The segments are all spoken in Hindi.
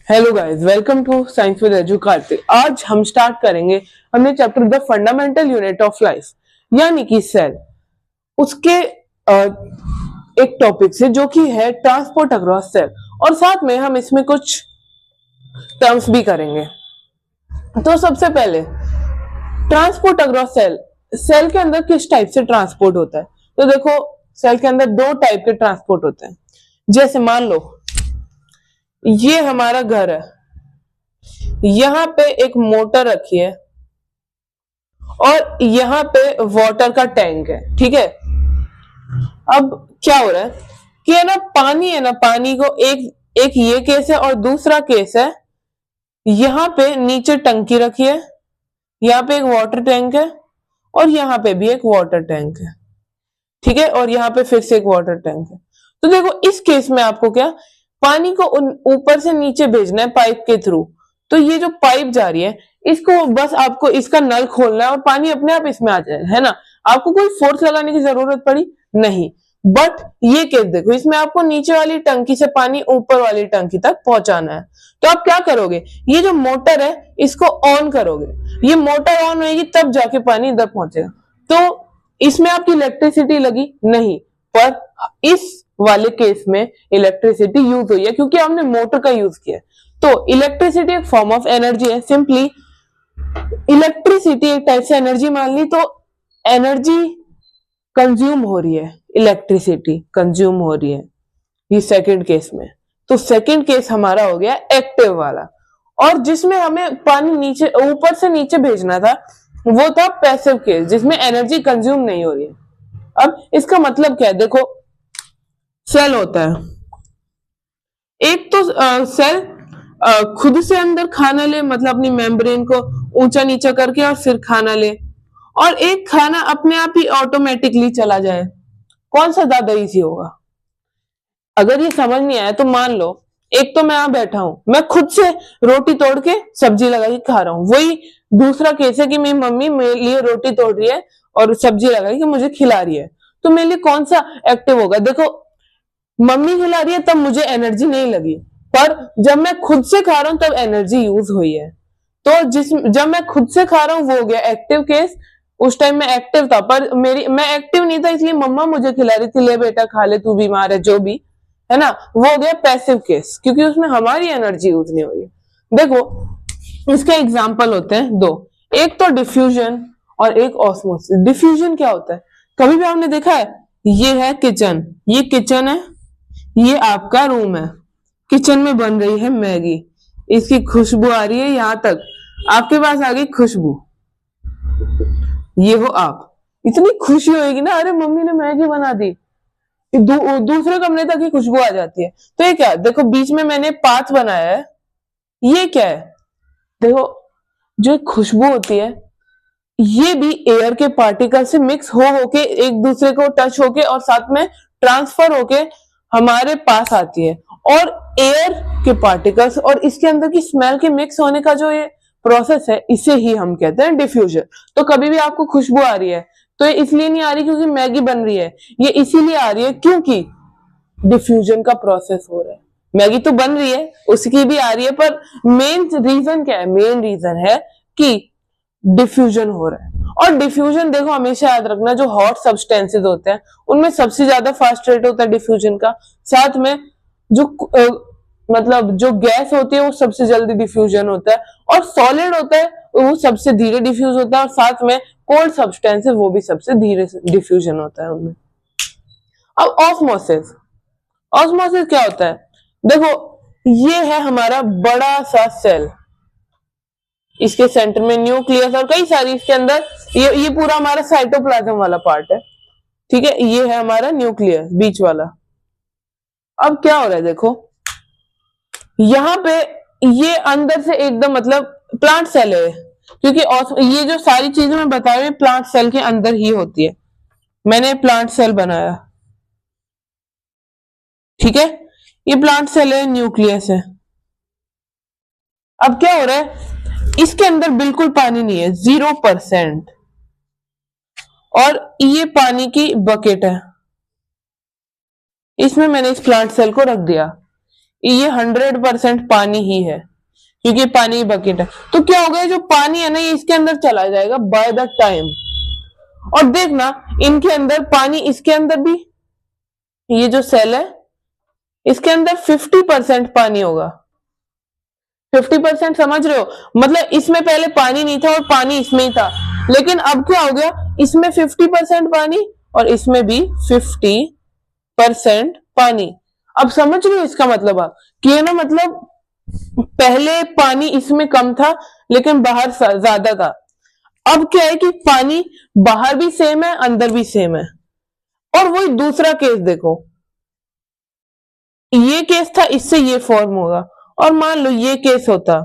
Hello guys, welcome to science with Edu Kartik. आज हम स्टार्ट करेंगे हमने chapter the fundamental unit of life यानी कि सेल, उसके एक टॉपिक से जो कि है ट्रांसपोर्ट अक्रॉस सेल, और साथ में हम इसमें कुछ टर्म्स भी करेंगे। तो सबसे पहले ट्रांसपोर्ट अक्रॉस सेल, सेल के अंदर किस टाइप से ट्रांसपोर्ट होता है। तो देखो, सेल के अंदर दो टाइप के ट्रांसपोर्ट होते हैं। जैसे मान लो ये हमारा घर है, यहाँ पे एक मोटर रखी है और यहाँ पे वाटर का टैंक है। ठीक है, अब क्या हो रहा है कि है ना, पानी को एक ये केस है और दूसरा केस है, यहाँ पे नीचे टंकी रखी है, यहाँ पे एक वाटर टैंक है और यहाँ पे भी एक वाटर टैंक है। ठीक है, और यहाँ पे फिर से एक वाटर टैंक है। तो देखो, इस केस में आपको क्या, पानी को ऊपर से नीचे भेजना है पाइप के थ्रू। तो ये जो पाइप जा रही है, इसको बस आपको इसका नल खोलना है और पानी अपने आप इसमें आ जाए, है ना। आपको कोई फोर्स लगाने की जरूरत पड़ी नहीं। बट ये केस देखो, इसमें आपको नीचे वाली टंकी से पानी ऊपर वाली टंकी तक पहुंचाना है। तो आप क्या करोगे, ये जो मोटर है इसको ऑन करोगे। ये मोटर ऑन होगी तब जाके पानी इधर पहुंचेगा। तो इसमें आपकी इलेक्ट्रिसिटी लगी नहीं, पर इस वाले केस में इलेक्ट्रिसिटी यूज हुई है क्योंकि हमने मोटर का यूज किया। तो इलेक्ट्रिसिटी एक फॉर्म ऑफ एनर्जी है। सिंपली इलेक्ट्रिसिटी एक टाइप से एनर्जी मान ली, तो एनर्जी कंज्यूम हो रही है, इलेक्ट्रिसिटी कंज्यूम हो रही है ये सेकंड केस में। तो सेकंड केस हमारा हो गया एक्टिव वाला, और जिसमें हमें पानी नीचे ऊपर से नीचे भेजना था वो था पैसिव केस, जिसमें एनर्जी कंज्यूम नहीं हो रही है। अब इसका मतलब क्या है, देखो सेल होता है, एक तो सेल खुद से अंदर खाना ले, मतलब अपनी मेम्ब्रेन को ऊंचा नीचा करके और फिर खाना ले, और एक खाना अपने आप ही ऑटोमेटिकली चला जाए। कौन सा ज्यादा इजी होगा? अगर ये समझ नहीं आया तो मान लो, एक तो मैं यहां बैठा हूं, मैं खुद से रोटी तोड़ के सब्जी लगा के खा रहा हूं। वही दूसरा केस है कि मेरी मम्मी मेरे लिए रोटी तोड़ रही है और सब्जी लगा के मुझे खिला रही है। तो मेरे लिए कौन सा एक्टिव होगा? देखो, मम्मी खिला रही है तब मुझे एनर्जी नहीं लगी, पर जब मैं खुद से खा रहा हूं तब एनर्जी यूज हुई है। तो जब मैं खुद से खा रहा हूं वो हो गया एक्टिव केस। उस टाइम मैं एक्टिव था, पर मैं एक्टिव नहीं था, इसलिए मम्मा मुझे खिला रही थी, ले बेटा खा ले, तू बीमार है, जो भी है ना। वो हो गया पैसिव केस, क्योंकि उसमें हमारी एनर्जी यूज नहीं हो रही। देखो, इसके एग्जाम्पल होते हैं दो, एक तो डिफ्यूजन और एक ऑस्मोसिस। डिफ्यूजन क्या होता है? कभी भी आपने देखा है, ये है किचन, ये किचन है, ये आपका रूम है। किचन में बन रही है मैगी, इसकी खुशबू आ रही है यहां तक, आपके पास आ गई खुशबू, ये हो आप। इतनी खुशी होगी ना, अरे मम्मी ने मैगी बना दी, दूसरे कमरे तक ही खुशबू आ जाती है। तो ये क्या, देखो बीच में मैंने पाथ बनाया है, ये क्या है? देखो, जो खुशबू होती है ये भी एयर के पार्टिकल से मिक्स हो होके एक दूसरे को टच होके और साथ में ट्रांसफर होके हमारे पास आती है। और एयर के पार्टिकल्स और इसके अंदर की स्मेल के मिक्स होने का जो ये प्रोसेस है, इसे ही हम कहते हैं डिफ्यूजन। तो कभी भी आपको खुशबू आ रही है तो ये इसलिए नहीं आ रही क्योंकि मैगी बन रही है, ये इसीलिए आ रही है क्योंकि डिफ्यूजन का प्रोसेस हो रहा है। मैगी तो बन रही है, उसकी भी आ रही है, पर मेन रीजन क्या है? मेन रीजन है कि डिफ्यूजन हो रहा है। और डिफ्यूजन देखो, हमेशा याद रखना, जो हॉट सब्सटेंसेस होते हैं उनमें सबसे ज्यादा फास्ट रेट होता है डिफ्यूजन का। साथ में जो मतलब जो गैस होती है वो सबसे जल्दी डिफ्यूजन होता है, और सॉलिड होता है वो सबसे धीरे डिफ्यूज होता है, और साथ में कोल्ड सब्सटेंसेस वो भी सबसे धीरे डिफ्यूजन होता है उनमें। अब ऑस्मोसिस, ऑस्मोसिस क्या होता है? देखो, ये है हमारा बड़ा सा सेल, इसके सेंटर में न्यूक्लियस और कई सारी इसके अंदर, ये पूरा हमारा साइटोप्लाज्म वाला पार्ट है। ठीक है, ये है हमारा न्यूक्लियस बीच वाला। अब क्या हो रहा है, देखो यहाँ पे ये अंदर से एकदम मतलब प्लांट सेल है, क्योंकि ये जो सारी चीजें मैं बता रही हूँ प्लांट सेल के अंदर ही होती है। मैंने प्लांट सेल बनाया, ठीक है, ये प्लांट सेल है, न्यूक्लियस है। अब क्या हो रहा है, इसके अंदर बिल्कुल पानी नहीं है, 0%, और ये पानी की बकेट है, इसमें मैंने इस प्लांट सेल को रख दिया। ये 100% पानी ही है, क्योंकि पानी की बकेट है। तो क्या हो गया, जो पानी है ना ये इसके अंदर चला जाएगा बाय द टाइम। और देखना इनके अंदर पानी, इसके अंदर भी ये जो सेल है इसके अंदर 50% पानी होगा। 50% समझ रहे हो, मतलब इसमें पहले पानी नहीं था और पानी इसमें ही था, लेकिन अब क्या हो गया, इसमें 50% पानी और इसमें भी 50% पानी। अब समझ रहे हो इसका मतलब आप कि है ना, मतलब पहले पानी इसमें कम था लेकिन बाहर ज्यादा था। अब क्या है कि पानी बाहर भी सेम है अंदर भी सेम है। और वही दूसरा केस देखो, ये केस था, इससे ये फॉर्म होगा। और मान लो ये केस होता,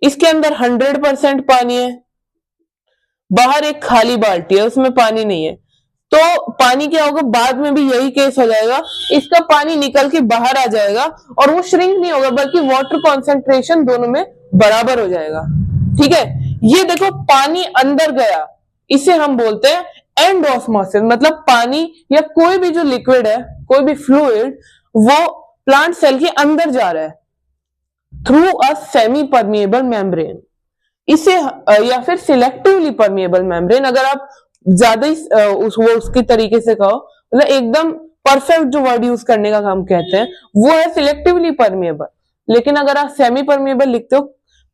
इसके अंदर 100% पानी है, बाहर एक खाली बाल्टी है उसमें पानी नहीं है, तो पानी क्या होगा, बाद में भी यही केस हो जाएगा, इसका पानी निकल के बाहर आ जाएगा और वो श्रिंक नहीं होगा बल्कि वाटर कॉन्सेंट्रेशन दोनों में बराबर हो जाएगा। ठीक है, ये देखो पानी अंदर गया, इसे हम बोलते हैं एंड ऑस्मोसिस। मतलब पानी या कोई भी जो लिक्विड है, कोई भी फ्लूइड, वो प्लांट सेल के अंदर जा रहा है through a semi permeable membrane, इसे या फिर सिलेक्टिवली परमिएबल मेम्ब्रेन। अगर आप ज्यादा ही उसकी तरीके से कहो, मतलब एकदम परफेक्ट जो वर्ड यूज करने का काम कहते हैं वो है सिलेक्टिवली परमिएबल। लेकिन अगर आप सेमी परमिएबल लिखते हो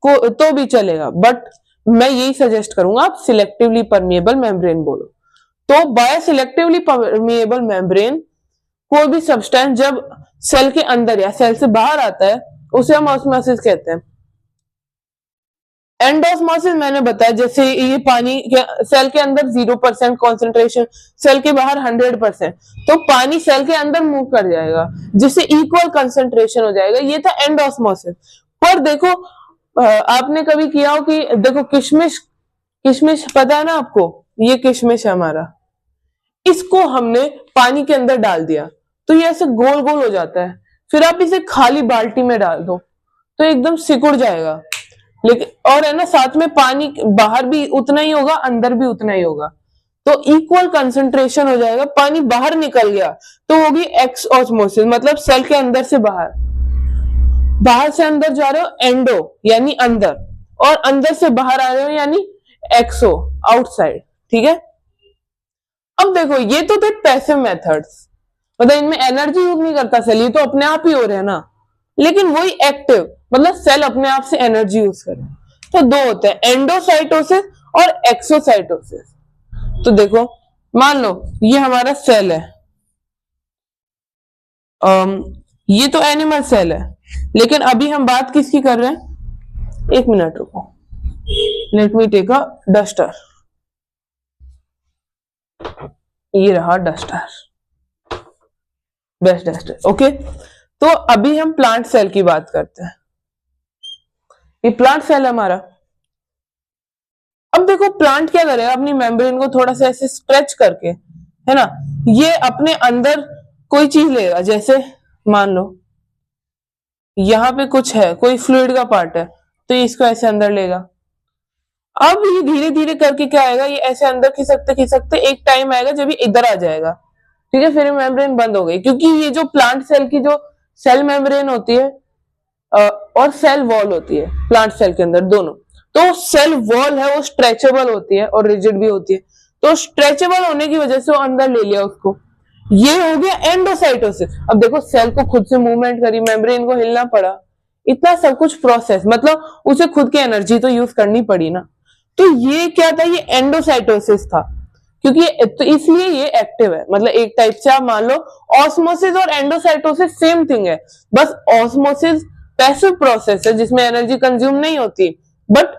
तो भी चलेगा, बट मैं यही सजेस्ट करूंगा आप सिलेक्टिवली परमिएबल मेम्ब्रेन बोलो। तो बाय सिलेक्टिवली परमिएबल मेम्ब्रेन कोई भी सब्सटेंस जब सेल के अंदर या सेल से बाहर आता है उसे हम ऑस्मोसिस कहते हैं। एंडोस्मोसिस मैंने बताया, जैसे ये पानी सेल के अंदर 0% कॉन्सेंट्रेशन, सेल के बाहर 100%, तो पानी सेल के अंदर मूव कर जाएगा जिससे इक्वल कंसेंट्रेशन हो जाएगा, ये था एंडोस्मोसिस। पर देखो आपने कभी किया हो कि देखो किशमिश, किशमिश पता है ना आपको, ये किशमिश है हमारा, इसको हमने पानी के अंदर डाल दिया तो ये ऐसे गोल गोल हो जाता है, फिर आप इसे खाली बाल्टी में डाल दो तो एकदम सिकुड़ जाएगा। लेकिन और है ना, साथ में पानी बाहर भी उतना ही होगा अंदर भी उतना ही होगा, तो इक्वल कंसंट्रेशन हो जाएगा। पानी बाहर निकल गया तो होगी एक्स ऑस्मोसिस, मतलब सेल के अंदर से बाहर, बाहर से अंदर जा रहे हो एंडो यानी अंदर, और अंदर से बाहर आ रहे हो यानी एक्सो आउटसाइड। ठीक है, अब देखो ये तो थे पैसिव मेथड्स, मतलब इनमें एनर्जी यूज नहीं करता सेल, ये तो अपने आप ही हो रहे हैं ना। लेकिन वही एक्टिव, मतलब सेल अपने आप से एनर्जी यूज करे। तो दो होते हैं, एंडोसाइटोसिस और एक्सोसाइटोसिस। तो देखो मान लो ये हमारा सेल है, ये तो एनिमल सेल है, लेकिन अभी हम बात किसकी कर रहे हैं, एक मिनट रुको, let me take a duster. ये रहा डस्टर, बेस्ट डस्टर। ओके, तो अभी हम प्लांट सेल की बात करते हैं। ये प्लांट सेल है हमारा। अब देखो प्लांट क्या करेगा, अपनी मेम्ब्रेन को थोड़ा सा ऐसे स्ट्रेच करके, है ना, ये अपने अंदर कोई चीज लेगा, जैसे मान लो यहां पे कुछ है, कोई फ्लूइड का पार्ट है, तो ये इसको ऐसे अंदर लेगा। अब ये धीरे धीरे करके क्या आएगा, ये ऐसे अंदर खिसकते खिसकते एक टाइम आएगा जब ये इधर आ जाएगा। ठीक है, फिर मेम्ब्रेन बंद हो गई, क्योंकि ये जो प्लांट सेल की जो सेल मेम्ब्रेन होती है और सेल वॉल होती है प्लांट सेल के अंदर दोनों, तो सेल वॉल है वो स्ट्रेचेबल होती है और रिजिड भी होती है, तो स्ट्रेचेबल होने की वजह से वो अंदर ले लिया उसको। ये हो गया एंडोसाइटोसिस। अब देखो सेल को खुद से मूवमेंट करी, मेम्ब्रेन को हिलना पड़ा, इतना सब कुछ प्रोसेस, मतलब उसे खुद की एनर्जी तो यूज करनी पड़ी ना। तो ये क्या था, ये एंडोसाइटोसिस था, क्योंकि तो इसलिए ये एक्टिव है। मतलब एक टाइप से आप मान लो ऑस्मोसिस और एंडोसाइटोसिस सेम थिंग है, बस ऑस्मोसिस पैसिव प्रोसेस है जिसमें एनर्जी कंज्यूम नहीं होती, बट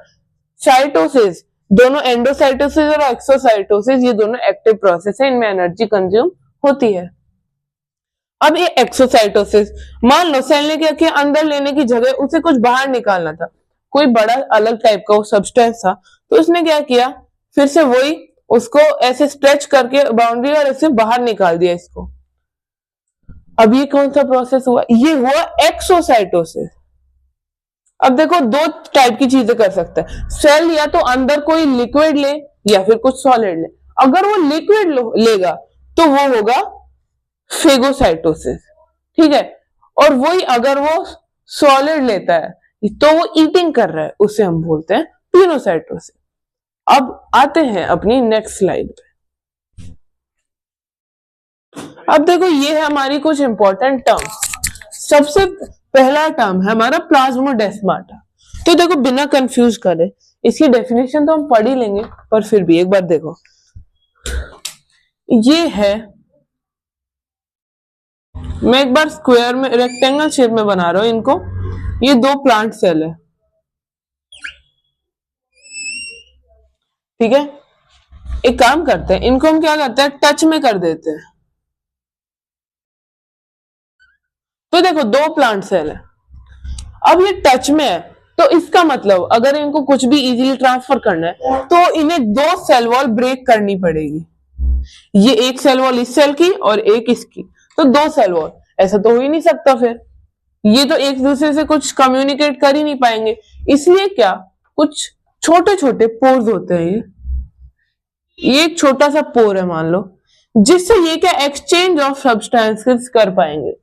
साइटोसिस, दोनों एंडोसाइटोसिस और एक्सोसाइटोसिस, ये दोनों एक्टिव प्रोसेस है, इनमें एनर्जी कंज्यूम होती है। अब ये एक्सोसाइटोसिस, मान लो सेल ने क्या किया, अंदर लेने की जगह उसे कुछ बाहर निकालना था, कोई बड़ा अलग टाइप का वो सब्सटेंस था, तो उसने क्या किया, फिर से वही उसको ऐसे स्ट्रेच करके बाउंड्री और ऐसे बाहर निकाल दिया इसको। अब ये कौन सा प्रोसेस हुआ, ये हुआ एक्सोसाइटोसिस। अब देखो दो टाइप की चीजें कर सकते हैं सेल, या तो अंदर कोई लिक्विड ले या फिर कुछ सॉलिड ले। अगर वो लिक्विड लेगा तो वो होगा फेगोसाइटोसिस। ठीक है, और वही अगर वो सॉलिड लेता है तो वो ईटिंग कर रहा है, उसे हम बोलते हैं पिनोसाइटोसिस। अब आते हैं अपनी नेक्स्ट स्लाइड पे। अब देखो ये है हमारी कुछ इंपॉर्टेंट टर्म। सबसे पहला टर्म है हमारा प्लाज्मोडेस्माटा। तो देखो बिना कंफ्यूज करे, इसकी डेफिनेशन तो हम पढ़ ही लेंगे, पर फिर भी एक बार देखो। ये है, मैं एक बार स्क्वायर में रेक्टेंगल शेप में बना रहा हूं इनको। ये दो प्लांट सेल है, ठीक है। एक काम करते हैं, इनको हम क्या करते हैं, टच में कर देते हैं। तो देखो दो प्लांट सेल है, अब ये टच में है, तो इसका मतलब अगर इनको कुछ भी इजीली ट्रांसफर करना है तो इन्हें दो सेल वॉल ब्रेक करनी पड़ेगी। ये एक सेल वॉल इस सेल की और एक इसकी, तो दो सेल वॉल, ऐसा तो हो ही नहीं सकता। फिर ये तो एक दूसरे से कुछ कम्युनिकेट कर ही नहीं पाएंगे। इसलिए क्या, कुछ छोटे छोटे पोर्स होते हैं। ये एक छोटा सा पोर है मान लो, जिससे ये क्या एक्सचेंज ऑफ सब्सटेंसेस कर पाएंगे।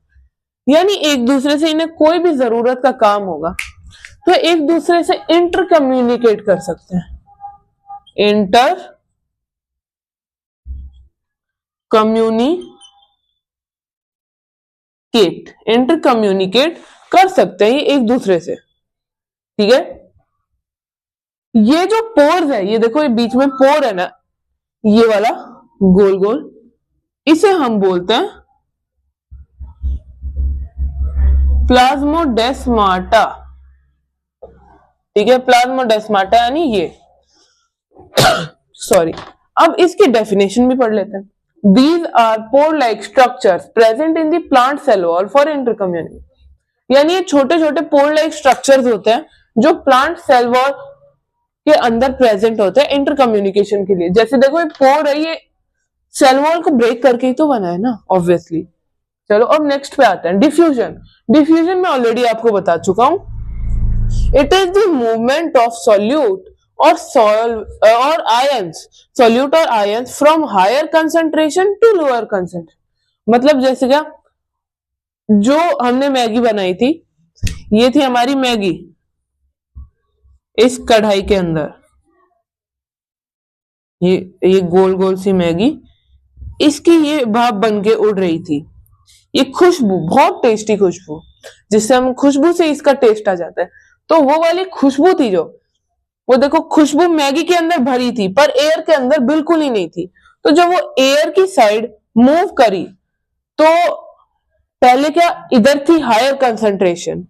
यानी एक दूसरे से इन्हें कोई भी जरूरत का काम होगा तो एक दूसरे से इंटर कम्युनिकेट कर सकते हैं। इंटर कम्युनिकेट कर सकते हैं एक दूसरे से, ठीक है। ये जो पोर्स है, ये देखो ये बीच में पोर है ना, ये वाला गोल गोल, इसे हम बोलते हैं प्लाज्मोडेस्माटा, ठीक है। प्लाज्मोडेस्माटा यानी ये सॉरी। अब इसकी डेफिनेशन भी पढ़ लेते हैं। These are pore-like structures present in the plant cell wall for intercommunication. यानी ये छोटे छोटे पोर-like structures होते हैं जो प्लांट सेल वॉल के अंदर प्रेजेंट होते हैं इंटरकम्युनिकेशन के लिए। जैसे देखो ये पोर है, ये सेल वॉल को ब्रेक करके ही तो बना है ना, ऑब्वियसली। चलो अब नेक्स्ट पे आते हैं, डिफ्यूजन। डिफ्यूजन में ऑलरेडी आपको बता चुका हूं, it is the movement of solute और आयंस, सॉल्यूट और ions from higher concentration to lower concentration. मतलब जैसे क्या, जो हमने मैगी बनाई थी, ये थी हमारी मैगी इस कढ़ाई के अंदर, ये गोल गोल सी मैगी, इसकी ये भाप बन के उड़ रही थी। ये खुशबू, बहुत टेस्टी खुशबू, जिससे हम खुशबू से इसका टेस्ट आ जाता है। तो वो वाली खुशबू थी जो, वो देखो खुशबू मैगी के अंदर भरी थी पर एयर के अंदर बिल्कुल ही नहीं थी। तो जब वो एयर की साइड मूव करी तो पहले क्या, इधर थी हायर कंसंट्रेशन,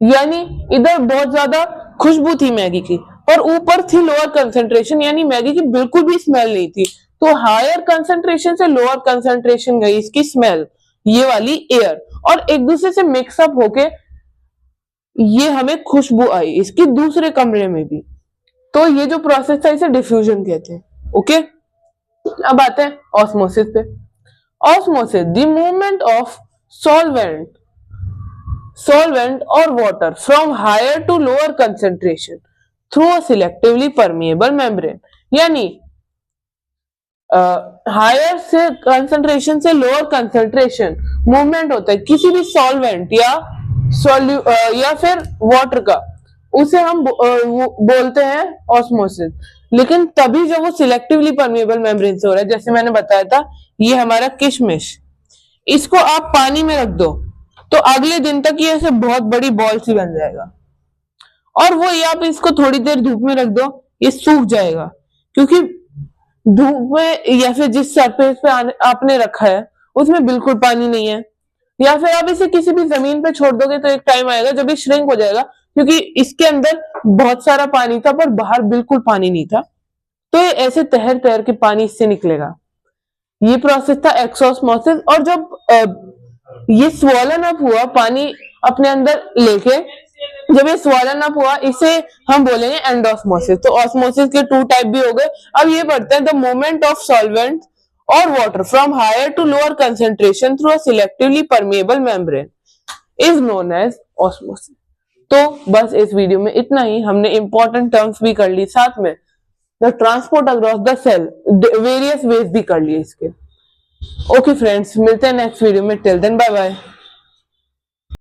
यानी इधर बहुत ज्यादा खुशबू थी मैगी की, पर ऊपर थी लोअर कंसंट्रेशन, यानी मैगी की बिल्कुल भी स्मेल नहीं थी। तो हायर कंसंट्रेशन से लोअर कंसंट्रेशन गई इसकी स्मेल, ये वाली एयर, और एक दूसरे से मिक्सअप होके ये हमें खुशबू आई इसकी दूसरे कमरे में भी। तो ये जो प्रोसेस था इसे डिफ्यूजन कहते हैं। ओके, अब आते हैं ऑस्मोसिस पे। Osmosis, the movement of solvent or water from higher to lower concentration through a selectively permeable membrane। यानी हायर से कंसंट्रेशन से लोअर कंसंट्रेशन मूवमेंट होता है किसी भी सॉल्वेंट या फिर वाटर का, उसे हम बोलते हैं ऑस्मोसिस। लेकिन तभी जब वो सिलेक्टिवली परमेबल मेम्ब्रेन से हो रहा है। जैसे मैंने बताया था, ये हमारा किशमिश, इसको आप पानी में रख दो तो अगले दिन तक ये ऐसे बहुत बड़ी बॉल सी बन जाएगा, और वो ये आप इसको थोड़ी देर धूप में रख दो, ये सूख जाएगा, क्योंकि धूप में या फिर जिस सरफेस पे आपने रखा है उसमें बिल्कुल पानी नहीं है। या फिर आप इसे किसी भी जमीन पे छोड़ दोगे तो एक टाइम आएगा जब ये श्रिंक हो जाएगा, क्योंकि इसके अंदर बहुत सारा पानी था पर बाहर बिल्कुल पानी नहीं था, तो ये ऐसे तैर तैर के पानी इससे निकलेगा। ये प्रोसेस था एक्सोस्मोसिस। और जब ये स्वॉलन अप हुआ पानी अपने अंदर लेके, जब ये स्वॉलन अप हुआ इसे हम बोलेंगे एंडोस्मोसिस। तो ऑस्मोसिस के टू टाइप भी हो गए। अब ये पढ़ते हैं, द मूवमेंट ऑफ सॉल्वेंट और water from higher to lower concentration through a selectively permeable membrane is known as osmosis. तो बस इस वीडियो में इतना ही, हमने इंपॉर्टेंट टर्म्स भी कर ली, साथ में the transport across the cell various ways भी कर लिए इसके। ओके फ्रेंड्स, मिलते हैं नेक्स्ट वीडियो में। Till then bye bye.